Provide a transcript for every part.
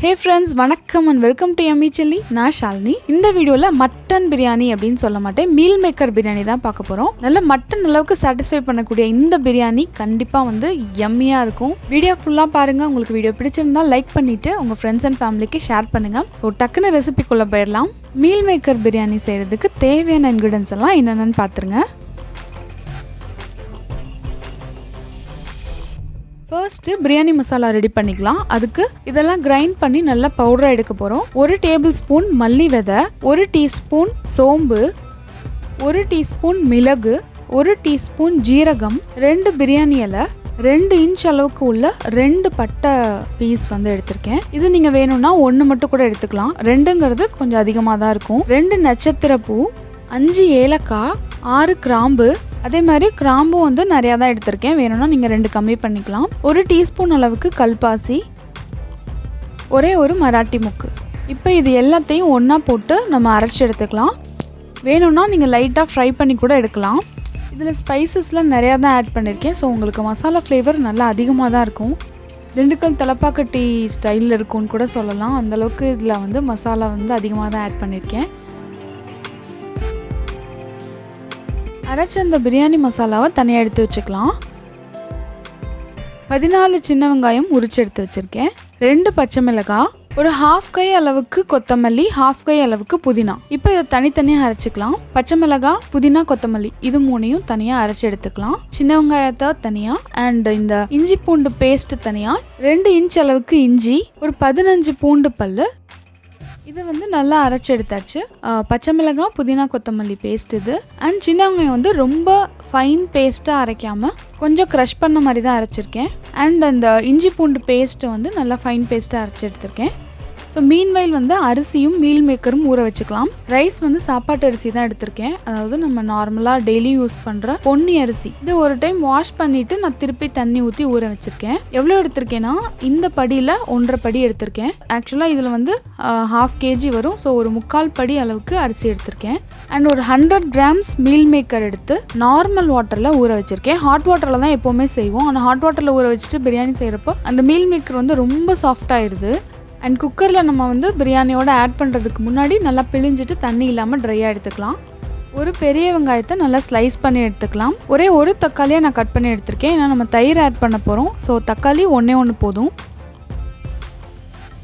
Hey friends, vanakkam and welcome to Yummy Chilli. நான் ஷாலினி. இந்த வீடியோல மட்டன் பிரியாணி அப்படினு சொல்ல மாட்டேன். மீல் மேக்கர் பிரியாணி தான் பார்க்க போறோம். நல்ல மட்டன் அளவுக்கு சாட்டிஸ்ஃபை பண்ணக்கூடிய இந்த பிரியாணி கண்டிப்பா யம்மியா இருக்கும். வீடியோ ஃபுல்லா பாருங்க. உங்களுக்கு வீடியோ பிடிச்சிருந்தா லைக் பண்ணிட்டு உங்க friends and familyக்கு ஷேர் பண்ணுங்க. சோ டக்குன ரெசிபிக்குள்ள போயிரலாம். மீல் மேக்கர் பிரியாணி செய்யிறதுக்கு தேவையான ingredients எல்லாம் என்னென்னன்னு பாத்துருங்க. First biryani masala ready பண்ணிக்கலாம். அதுக்கு இதெல்லாம் grind பண்ணி நல்லா பவுடரா எடுக்க போறோம். 1 டேபிள்ஸ்பூன் மல்லி விதை, 1 டீஸ்பூன் சோம்பு, 1 டீஸ்பூன் மிளகு, 1 டீஸ்பூன் ஜீரகம், 2 பிரியாணி இலை, 2 இன்ச் அளவுக்கு உள்ள 2 பட்டை பீஸ் எடுத்திருக்கேன். இது நீங்க வேணும்னா 1 மட்டும் கூட எடுத்துக்கலாம். 2ங்கிறது கொஞ்சம் அதிகமா தான் இருக்கும். 2 நட்சத்திர பூ, 5 ஏலக்காய், 6 கிராம்பு. அதே மாதிரி கிராம்பும் நிறையா தான் எடுத்திருக்கேன். வேணும்னா நீங்கள் 2 கம்மி பண்ணிக்கலாம். 1 டீஸ்பூன் அளவுக்கு கல்பாசி, ஒரே ஒரு மராட்டி மொக்கு. இப்போ இது எல்லாத்தையும் ஒன்றா போட்டு நம்ம அரைச்சி எடுத்துக்கலாம். வேணும்னா நீங்கள் லைட்டாக ஃப்ரை பண்ணி கூட எடுக்கலாம். இதில் ஸ்பைசஸ்லாம் நிறையா தான் ஆட் பண்ணியிருக்கேன். ஸோ உங்களுக்கு மசாலா ஃப்ளேவர் நல்லா அதிகமாக தான் இருக்கும். திண்டுக்கல் தலப்பாக்கட்டி ஸ்டைலில் இருக்கும்னு கூட சொல்லலாம். அந்தளவுக்கு இதில் மசாலா அதிகமாக தான் ஆட் பண்ணியிருக்கேன். அரைச்ச அந்த பிரியாணி மசாலாவை தனியாக எடுத்து வச்சுக்கலாம். 14 சின்ன வெங்காயம் உரிச்சு எடுத்து வச்சுருக்கேன். 2 பச்சை மிளகாய், ஒரு 1/2 கை அளவுக்கு கொத்தமல்லி, 1/2 கை அளவுக்கு புதினா. இப்போ இதை தனித்தனியாக அரைச்சிக்கலாம். பச்சை மிளகாய், புதினா, கொத்தமல்லி இது 3ஐயும் தனியாக அரைச்சி எடுத்துக்கலாம். சின்ன வெங்காயத்தை தனியாக அண்ட் இந்த இஞ்சி பூண்டு பேஸ்ட் தனியாக, 2 இன்ச் அளவுக்கு இஞ்சி, ஒரு 15 பூண்டு பல். இது நல்லா அரைச்சி எடுத்தாச்சு. பச்சை மிளகாய், புதினா, கொத்தமல்லி பேஸ்ட் இது. அண்ட் சின்ன வெங்காயம் ரொம்ப ஃபைன் பேஸ்ட்டாக அரைக்காமல் கொஞ்சம் க்ரஷ் பண்ண மாதிரி தான் அரைச்சிருக்கேன். அண்ட் அந்த இஞ்சி பூண்டு பேஸ்ட்டை நல்லா ஃபைன் பேஸ்ட்டாக அரைச்சி எடுத்திருக்கேன். ஸோ மீன்வைல் அரிசியும் மீல் மேக்கரும் ஊற வச்சுக்கலாம். ரைஸ் சாப்பாட்டு அரிசி தான் எடுத்திருக்கேன். அதாவது நம்ம நார்மலாக டெய்லி யூஸ் பண்ணுற பொன்னி அரிசி. இது ஒரு டைம் வாஷ் பண்ணிவிட்டு நான் திருப்பி தண்ணி ஊற்றி ஊற வச்சுருக்கேன். எவ்வளோ எடுத்திருக்கேன்னா இந்த படியில் 1.5 படி எடுத்திருக்கேன். ஆக்சுவலாக இதில் 1/2 kg வரும். ஸோ ஒரு 3/4 படி அளவுக்கு அரிசி எடுத்திருக்கேன். அண்ட் ஒரு 100 grams மீல் மேக்கர் எடுத்து நார்மல் வாட்டரில் ஊற வச்சுருக்கேன். ஹாட் வாட்டரில் தான் எப்போவுமே செய்வோம். ஆனால் ஹாட் வாட்டரில் ஊற வச்சுட்டு பிரியாணி செய்கிறப்போ அந்த மீல் மேக்கர் ரொம்ப சாஃப்டாகிடுது. அண்ட் குக்கரில் நம்ம பிரியாணியோட ஆட் பண்ணுறதுக்கு முன்னாடி நல்லா பிழிஞ்சிட்டு தண்ணி இல்லாமல் ட்ரையாக எடுத்துக்கலாம். ஒரு பெரிய வெங்காயத்தை நல்லா ஸ்லைஸ் பண்ணி எடுத்துக்கலாம். ஒரே ஒரு தக்காளியை நான் கட் பண்ணி எடுத்திருக்கேன். ஏன்னா நம்ம தயிர் ஆட் பண்ண போகிறோம். ஸோ தக்காளி ஒன்று போதும்.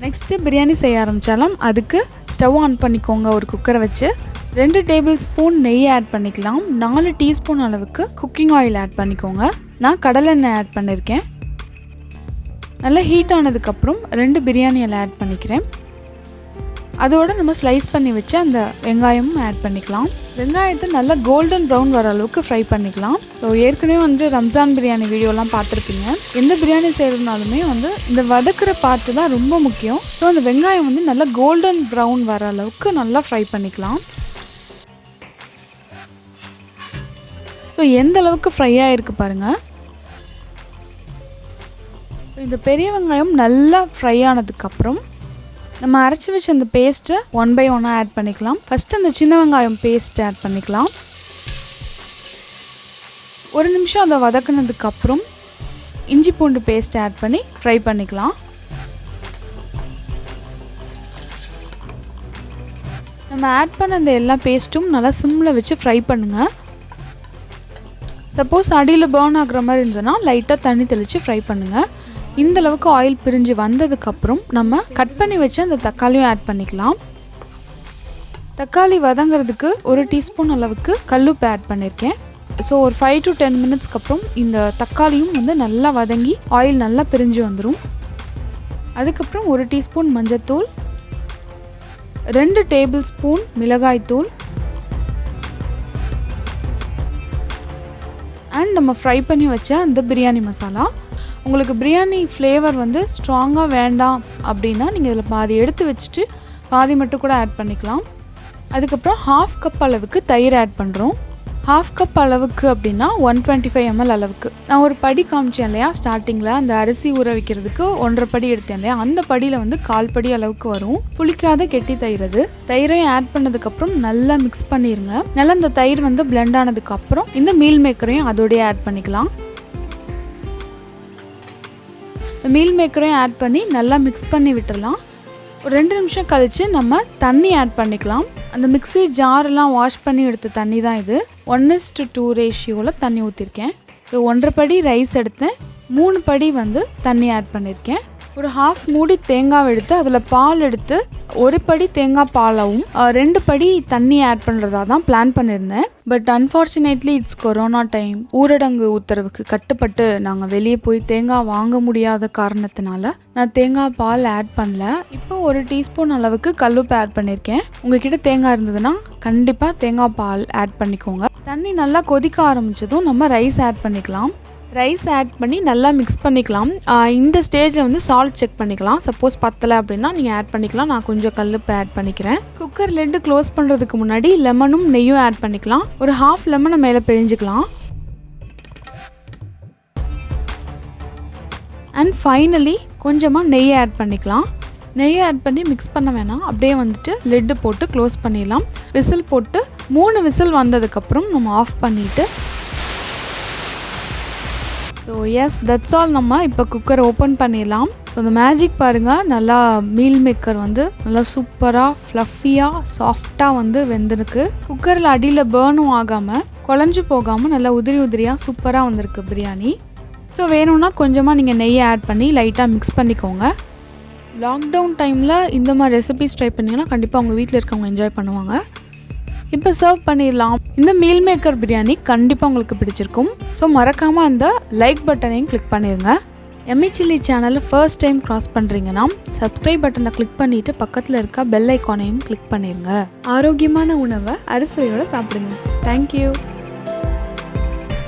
நெக்ஸ்ட்டு பிரியாணி செய்ய ஆரம்பித்தாலும் அதுக்கு ஸ்டவ் ஆன் பண்ணிக்கோங்க. ஒரு குக்கரை வச்சு 2 டேபிள் ஸ்பூன் நெய் ஆட் பண்ணிக்கலாம். 4 டீஸ்பூன் அளவுக்கு குக்கிங் ஆயில் ஆட் பண்ணிக்கோங்க. நான் கடலெண்ணெய் ஆட் பண்ணியிருக்கேன். நல்லா ஹீட் ஆனதுக்கப்புறம் 2 பிரியாணி இலை ஆட் பண்ணிக்கிறேன். அதோடு நம்ம ஸ்லைஸ் பண்ணி வச்ச அந்த வெங்காயமும் ஆட் பண்ணிக்கலாம். வெங்காயத்தை நல்லா கோல்டன் ப்ரௌன் வர அளவுக்கு ஃப்ரை பண்ணிக்கலாம். ஸோ ஏற்கனவே ரம்ஜான் பிரியாணி வீடியோலாம் பார்த்துருப்பீங்க. எந்த பிரியாணி செய்கிறதுனாலுமே இந்த வதக்குற பார்ட்டு தான் ரொம்ப முக்கியம். ஸோ அந்த வெங்காயம் நல்லா கோல்டன் ப்ரௌன் வர அளவுக்கு நல்லா ஃப்ரை பண்ணிக்கலாம். ஸோ எந்த அளவுக்கு ஃப்ரை ஆகிருக்கு பாருங்கள். இந்த பெரிய வெங்காயம் நல்லா ஃப்ரை ஆனதுக்கப்புறம் நம்ம அரைச்சி வச்ச அந்த பேஸ்ட்டை 1 by 1 ஆட் பண்ணிக்கலாம். ஃபஸ்ட்டு அந்த சின்ன வெங்காயம் பேஸ்ட் ஆட் பண்ணிக்கலாம். ஒரு நிமிஷம் அதை வதக்குனதுக்கப்புறம் இஞ்சி பூண்டு பேஸ்ட் ஆட் பண்ணி ஃப்ரை பண்ணிக்கலாம். நம்ம ஆட் பண்ண அந்த எல்லா பேஸ்ட்டும் நல்லா சிம்மில் வச்சு ஃப்ரை பண்ணுங்கள். சப்போஸ் அடியில் பர்ன் ஆகுற மாதிரி இருந்ததுன்னா லைட்டாக தண்ணி தெளித்து ஃப்ரை பண்ணுங்கள். இந்த அளவுக்கு ஆயில் பிரிஞ்சு வந்ததுக்கப்புறம் நம்ம கட் பண்ணி வச்சு அந்த தக்காளியும் ஆட் பண்ணிக்கலாம். தக்காளி வதங்கிறதுக்கு 1 டீஸ்பூன் அளவுக்கு கல்லுப்பு ஆட் பண்ணியிருக்கேன். ஸோ ஒரு 5 to 10 மினிட்ஸ்க்கு அப்புறம் இந்த தக்காளியும் நல்லா வதங்கி ஆயில் நல்லா பிரிஞ்சு வந்துடும். அதுக்கப்புறம் 1 டீஸ்பூன் மஞ்சத்தூள், 2 டேபிள் ஸ்பூன் மிளகாய்த்தூள் அண்ட் நம்ம ஃப்ரை பண்ணி வச்ச அந்த பிரியாணி மசாலா. உங்களுக்கு பிரியாணி ஃப்ளேவர் ஸ்ட்ராங்காக வேண்டாம் அப்படின்னா நீங்கள் இதில் பாதி எடுத்து வச்சுட்டு பாதி மட்டும் கூட ஆட் பண்ணிக்கலாம். அதுக்கப்புறம் 1/2 கப் அளவுக்கு தயிர் ஆட் பண்ணுறோம். 1/2 கப் அளவுக்கு அப்படின்னா 125 ml அளவுக்கு. நான் ஒரு படி காமிச்சேன் இல்லையா ஸ்டார்டிங்கில், அந்த அரிசி ஊற வைக்கிறதுக்கு 1.5 படி எடுத்தேன் இல்லையா, அந்த படியில் 1/4 படி அளவுக்கு வரும். புளிக்காத கெட்டி தயிர். அது தயிரையும் ஆட் பண்ணதுக்கப்புறம் நல்லா மிக்ஸ் பண்ணிடுங்க. நல்லா இந்த தயிர் பிளெண்ட் ஆனதுக்கப்புறம் இந்த மீல் மேக்கரையும் அதோடய ஆட் பண்ணிக்கலாம். மீல் மேக்கரையும் ஆட் பண்ணி நல்லா மிக்ஸ் பண்ணி விட்டுடலாம். ஒரு 2 நிமிஷம் கழித்து நம்ம தண்ணி ஆட் பண்ணிக்கலாம். அந்த மிக்ஸி ஜாரெல்லாம் வாஷ் பண்ணி எடுத்த தண்ணி தான் இது. 1:2 ரேஷியோவில் தண்ணி ஊற்றிருக்கேன். ஸோ 1.5 படி ரைஸ் எடுத்தேன், 3 படி வந்து தண்ணி ஆட் பண்ணியிருக்கேன். ஒரு 1/2 மூடி தேங்காய் எடுத்து அதில் பால் எடுத்து 1 படி தேங்காய் பாலாவும் 2 படி தண்ணி ஆட் பண்ணுறதா தான் பிளான் பண்ணியிருந்தேன். But unfortunately it's corona time. ஊரடங்கு உத்தரவுக்கு கட்டுப்பட்டு நாங்கள் வெளியே போய் தேங்காய் வாங்க முடியாத காரணத்தினால நான் தேங்காய் பால் ஆட் பண்ணல. இப்போ 1 டீஸ்பூன் அளவுக்கு கல்லுப்பு ஆட் பண்ணியிருக்கேன். உங்ககிட்ட தேங்காய் இருந்ததுன்னா கண்டிப்பாக தேங்காய் பால் ஆட் பண்ணிக்கோங்க. தண்ணி நல்லா கொதிக்க ஆரம்பித்ததும் நம்ம ரைஸ் ஆட் பண்ணிக்கலாம். ரைஸ் ஆட் பண்ணி நல்லா மிக்ஸ் பண்ணிக்கலாம். இந்த ஸ்டேஜில் வந்து சால்ட் செக் பண்ணிக்கலாம். சப்போஸ் பத்தலை அப்படின்னா நீங்கள் ஆட் பண்ணிக்கலாம். நான் கொஞ்சம் கல்லுப்பு ஆட் பண்ணிக்கிறேன். குக்கர் லிட்டு க்ளோஸ் பண்ணுறதுக்கு முன்னாடி லெமனும் நெய்யும் ஆட் பண்ணிக்கலாம். ஒரு 1/2 லெமனை மேலே பிழிஞ்சிக்கலாம். அண்ட் ஃபைனலி கொஞ்சமாக நெய் ஆட் பண்ணிக்கலாம். நெய்யை ஆட் பண்ணி மிக்ஸ் பண்ண வேணாம், அப்படியே வந்துட்டு லிட்டு போட்டு க்ளோஸ் பண்ணிடலாம். விசில் போட்டு 3 விசில் வந்ததுக்கப்புறம் நம்ம ஆஃப் பண்ணிவிட்டு ஸோ எஸ் தட்ஸ் ஆல். நம்ம இப்போ குக்கர் ஓப்பன் பண்ணிடலாம். ஸோ அந்த மேஜிக் பாருங்கள், நல்லா மீல் மேக்கர் வந்து நல்லா சூப்பராக ஃப்ளஃபியாக சாஃப்டாக வந்து வெந்திருக்கு. குக்கரில் அடியில் பேர்னும் ஆகாமல் குழஞ்சி போகாமல் நல்லா உதிரி உதிரியாக சூப்பராக வந்திருக்கு பிரியாணி. ஸோ வேணும்னா கொஞ்சமாக நீங்கள் நெய்யை ஆட் பண்ணி லைட்டாக மிக்ஸ் பண்ணிக்கோங்க. லாக்டவுன் டைமில் இந்த மாதிரி ரெசிபிஸ் ட்ரை பண்ணிங்கன்னா கண்டிப்பாக உங்கள் வீட்டில் இருக்கவங்க என்ஜாய் பண்ணுவாங்க. இப்போ சர்வ் பண்ணிடலாம். இந்த மீல் மேக்கர் பிரியாணி கண்டிப்பாக உங்களுக்கு பிடிச்சிருக்கும். ஸோ மறக்காமல் அந்த லைக் பட்டனையும் கிளிக் பண்ணிடுங்க. எம்மி சில்லி சேனலை ஃபர்ஸ்ட் டைம் க்ராஸ் பண்ணுறீங்கன்னா சப்ஸ்கிரைப் பட்டனை கிளிக் பண்ணிவிட்டு பக்கத்தில் இருக்க பெல் ஐக்கானையும் கிளிக் பண்ணிடுங்க. ஆரோக்கியமான உணவை அறுசுவையோடு சாப்பிடுங்க. தேங்க்யூ.